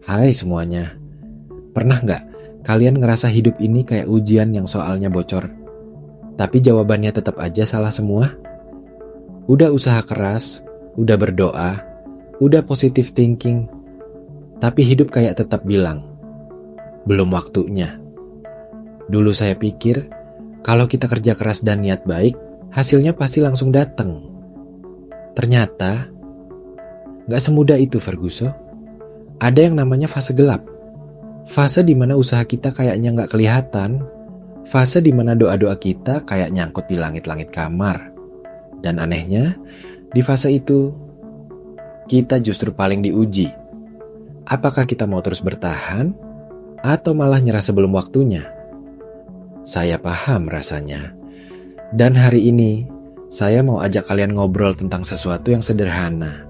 Hai semuanya, pernah nggak kalian ngerasa hidup ini kayak ujian yang soalnya bocor, tapi jawabannya tetap aja salah semua? Udah usaha keras, udah berdoa, udah positive thinking, tapi hidup kayak tetap bilang, belum waktunya. Dulu saya pikir, kalau kita kerja keras dan niat baik, hasilnya pasti langsung datang. Ternyata, nggak semudah itu Ferguson. Ada yang namanya fase gelap. Fase di mana usaha kita kayaknya nggak kelihatan. Fase di mana doa-doa kita kayak nyangkut di langit-langit kamar. Dan anehnya, di fase itu, kita justru paling diuji. Apakah kita mau terus bertahan, atau malah nyerah sebelum waktunya? Saya paham rasanya. Dan hari ini, saya mau ajak kalian ngobrol tentang sesuatu yang sederhana.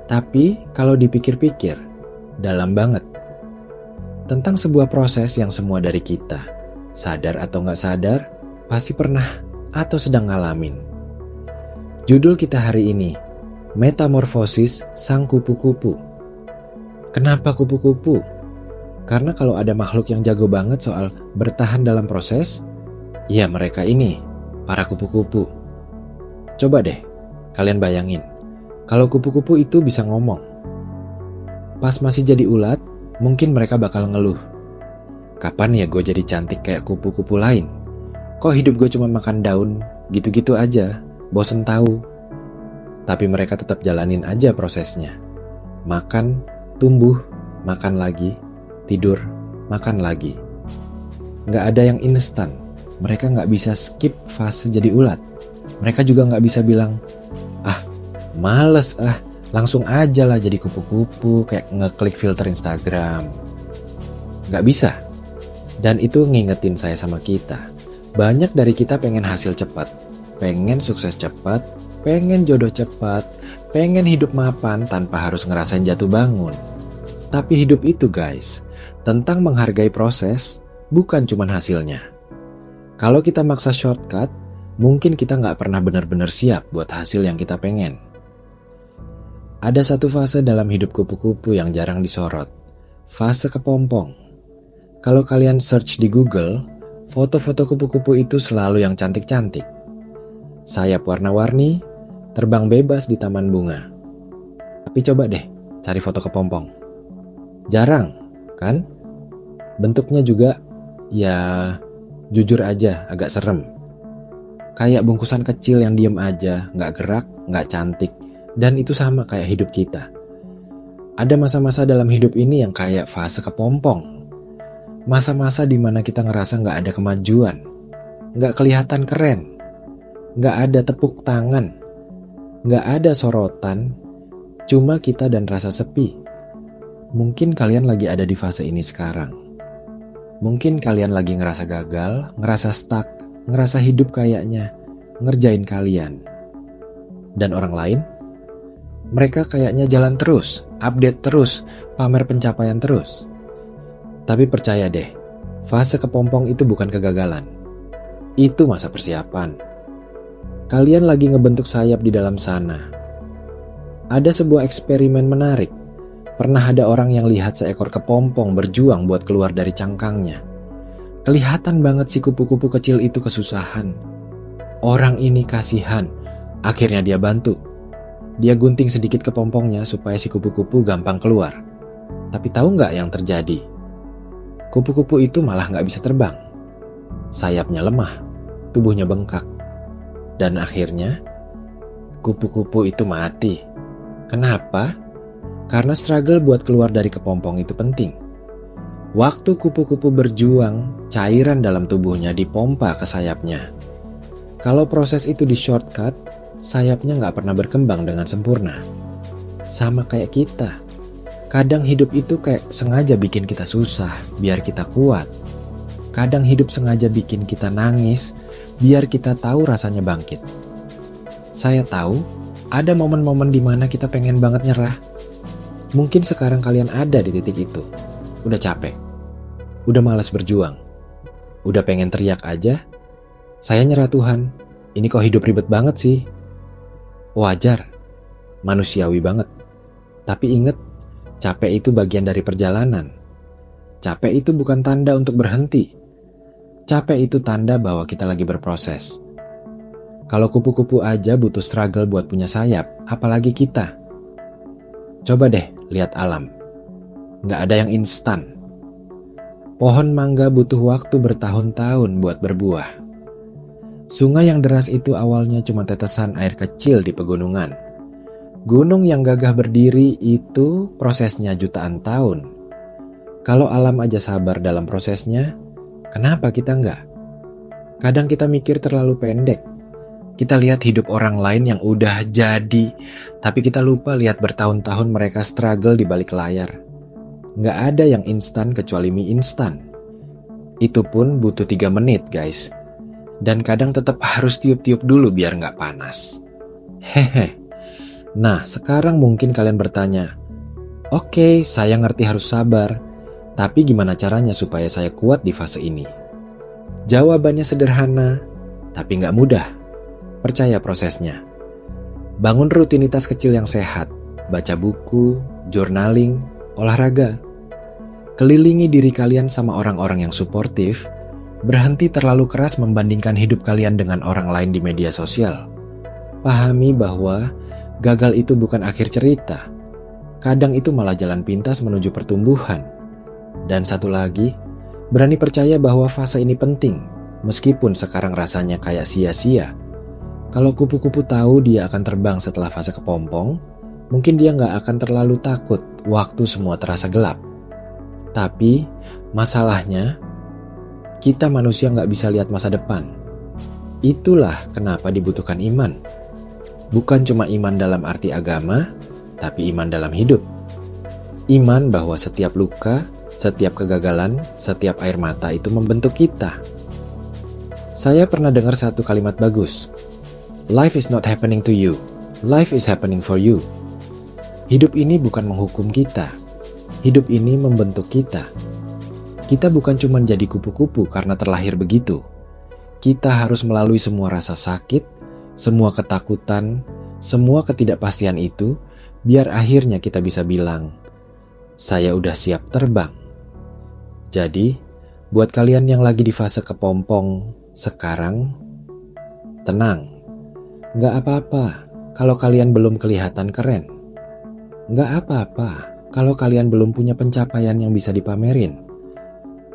Tapi kalau dipikir-pikir, dalam banget. Tentang sebuah proses yang semua dari kita, sadar atau nggak sadar, pasti pernah atau sedang ngalamin. Judul kita hari ini, Metamorfosis Sang Kupu-Kupu. Kenapa kupu-kupu? Karena kalau ada makhluk yang jago banget soal bertahan dalam proses, ya mereka ini, para kupu-kupu. Coba deh, kalian bayangin, kalau kupu-kupu itu bisa ngomong. Pas masih jadi ulat, mungkin mereka bakal ngeluh. Kapan ya gue jadi cantik kayak kupu-kupu lain? Kok hidup gue cuma makan daun, gitu-gitu aja, bosen tahu. Tapi mereka tetap jalanin aja prosesnya. Makan, tumbuh, makan lagi, tidur, makan lagi. Nggak ada yang instan. Mereka nggak bisa skip fase jadi ulat. Mereka juga nggak bisa bilang, males langsung aja lah jadi kupu-kupu kayak ngeklik filter Instagram. Gak bisa. Dan itu ngingetin saya sama kita. Banyak dari kita pengen hasil cepat, pengen sukses cepat, pengen jodoh cepat, pengen hidup mapan tanpa harus ngerasain jatuh bangun. Tapi hidup itu guys, tentang menghargai proses, bukan cuma hasilnya. Kalau kita maksa shortcut, mungkin kita gak pernah benar-benar siap buat hasil yang kita pengen. Ada satu fase dalam hidup kupu-kupu yang jarang disorot. Fase kepompong. Kalau kalian search di Google, foto-foto kupu-kupu itu selalu yang cantik-cantik. Sayap warna-warni, terbang bebas di taman bunga. Tapi coba deh, cari foto kepompong. Jarang, kan? Bentuknya juga, ya jujur aja agak serem. Kayak bungkusan kecil yang diem aja, gak gerak, gak cantik. Dan itu sama kayak hidup kita. Ada masa-masa dalam hidup ini yang kayak fase kepompong. Masa-masa dimana kita ngerasa gak ada kemajuan. Gak kelihatan keren. Gak ada tepuk tangan. Gak ada sorotan. Cuma kita dan rasa sepi. Mungkin kalian lagi ada di fase ini sekarang. Mungkin kalian lagi ngerasa gagal, ngerasa stuck, ngerasa hidup kayaknya ngerjain kalian. Dan orang lain? Mereka kayaknya jalan terus, update terus, pamer pencapaian terus. Tapi percaya deh, fase kepompong itu bukan kegagalan. Itu masa persiapan. Kalian lagi ngebentuk sayap di dalam sana. Ada sebuah eksperimen menarik. Pernah ada orang yang lihat seekor kepompong berjuang buat keluar dari cangkangnya. Kelihatan banget si kupu-kupu kecil itu kesusahan. Orang ini kasihan. Akhirnya dia bantu. Dia gunting sedikit kepompongnya supaya si kupu-kupu gampang keluar. Tapi tahu nggak yang terjadi? Kupu-kupu itu malah nggak bisa terbang. Sayapnya lemah, tubuhnya bengkak. Dan akhirnya, kupu-kupu itu mati. Kenapa? Karena struggle buat keluar dari kepompong itu penting. Waktu kupu-kupu berjuang, cairan dalam tubuhnya dipompa ke sayapnya. Kalau proses itu di shortcut, sayapnya gak pernah berkembang dengan sempurna. Sama kayak kita. Kadang hidup itu kayak sengaja bikin kita susah, biar kita kuat. Kadang hidup sengaja bikin kita nangis, biar kita tahu rasanya bangkit. Saya tahu, ada momen-momen dimana kita pengen banget nyerah. Mungkin sekarang kalian ada di titik itu. Udah capek. Udah malas berjuang. Udah pengen teriak aja. Saya nyerah Tuhan, ini kok hidup ribet banget sih. Wajar, manusiawi banget. Tapi inget, Capek itu bagian dari perjalanan. Capek itu bukan tanda untuk berhenti. Capek itu tanda bahwa kita lagi berproses. Kalau kupu-kupu aja butuh struggle buat punya sayap, apalagi kita. Coba deh lihat alam. Nggak ada yang instan. Pohon mangga butuh waktu bertahun-tahun buat berbuah. Sungai yang deras itu awalnya cuma tetesan air kecil di pegunungan. Gunung yang gagah berdiri itu prosesnya jutaan tahun. Kalau alam aja sabar dalam prosesnya, kenapa kita enggak? Kadang kita mikir terlalu pendek. Kita lihat hidup orang lain yang udah jadi, tapi kita lupa lihat bertahun-tahun mereka struggle di balik layar. Nggak ada yang instan kecuali mie instan. Itu pun butuh 3 menit guys. Dan kadang tetap harus tiup-tiup dulu biar nggak panas. Hehe. Nah, sekarang mungkin kalian bertanya, oke, saya ngerti harus sabar, tapi gimana caranya supaya saya kuat di fase ini? Jawabannya sederhana, tapi nggak mudah. Percaya prosesnya. Bangun rutinitas kecil yang sehat, baca buku, journaling, olahraga. Kelilingi diri kalian sama orang-orang yang suportif, berhenti terlalu keras membandingkan hidup kalian dengan orang lain di media sosial. Pahami bahwa gagal itu bukan akhir cerita. Kadang itu malah jalan pintas menuju pertumbuhan. Dan satu lagi, berani percaya bahwa fase ini penting, meskipun sekarang rasanya kayak sia-sia. Kalau kupu-kupu tahu dia akan terbang setelah fase kepompong, mungkin dia nggak akan terlalu takut waktu semua terasa gelap. Tapi, masalahnya, kita manusia nggak bisa lihat masa depan. Itulah kenapa dibutuhkan iman. Bukan cuma iman dalam arti agama, tapi iman dalam hidup. Iman bahwa setiap luka, setiap kegagalan, setiap air mata itu membentuk kita. Saya pernah dengar satu kalimat bagus. Life is not happening to you. Life is happening for you. Hidup ini bukan menghukum kita. Hidup ini membentuk kita. Kita bukan cuma jadi kupu-kupu karena terlahir begitu. Kita harus melalui semua rasa sakit, semua ketakutan, semua ketidakpastian itu, biar akhirnya kita bisa bilang, saya udah siap terbang. Jadi, buat kalian yang lagi di fase kepompong sekarang, tenang. Nggak apa-apa kalau kalian belum kelihatan keren. Nggak apa-apa kalau kalian belum punya pencapaian yang bisa dipamerin.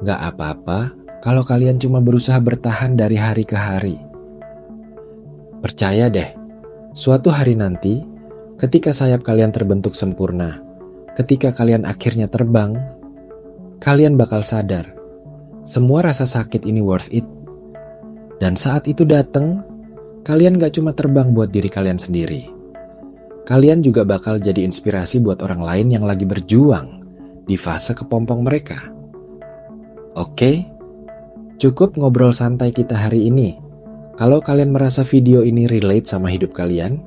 Nggak apa-apa kalau kalian cuma berusaha bertahan dari hari ke hari. Percaya deh, suatu hari nanti, ketika sayap kalian terbentuk sempurna, ketika kalian akhirnya terbang, kalian bakal sadar, semua rasa sakit ini worth it. Dan saat itu datang, kalian gak cuma terbang buat diri kalian sendiri. Kalian juga bakal jadi inspirasi buat orang lain yang lagi berjuang di fase kepompong mereka. Oke, cukup ngobrol santai kita hari ini. Kalau kalian merasa video ini relate sama hidup kalian,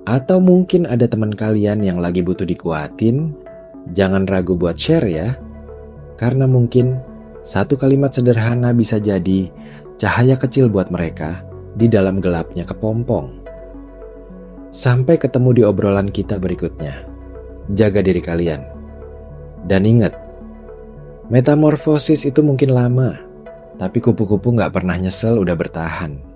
atau mungkin ada teman kalian yang lagi butuh dikuatin, jangan ragu buat share ya. Karena mungkin satu kalimat sederhana bisa jadi cahaya kecil buat mereka di dalam gelapnya kepompong. Sampai ketemu di obrolan kita berikutnya. Jaga diri kalian. Dan ingat, metamorfosis itu mungkin lama, tapi kupu-kupu gak pernah nyesel udah bertahan.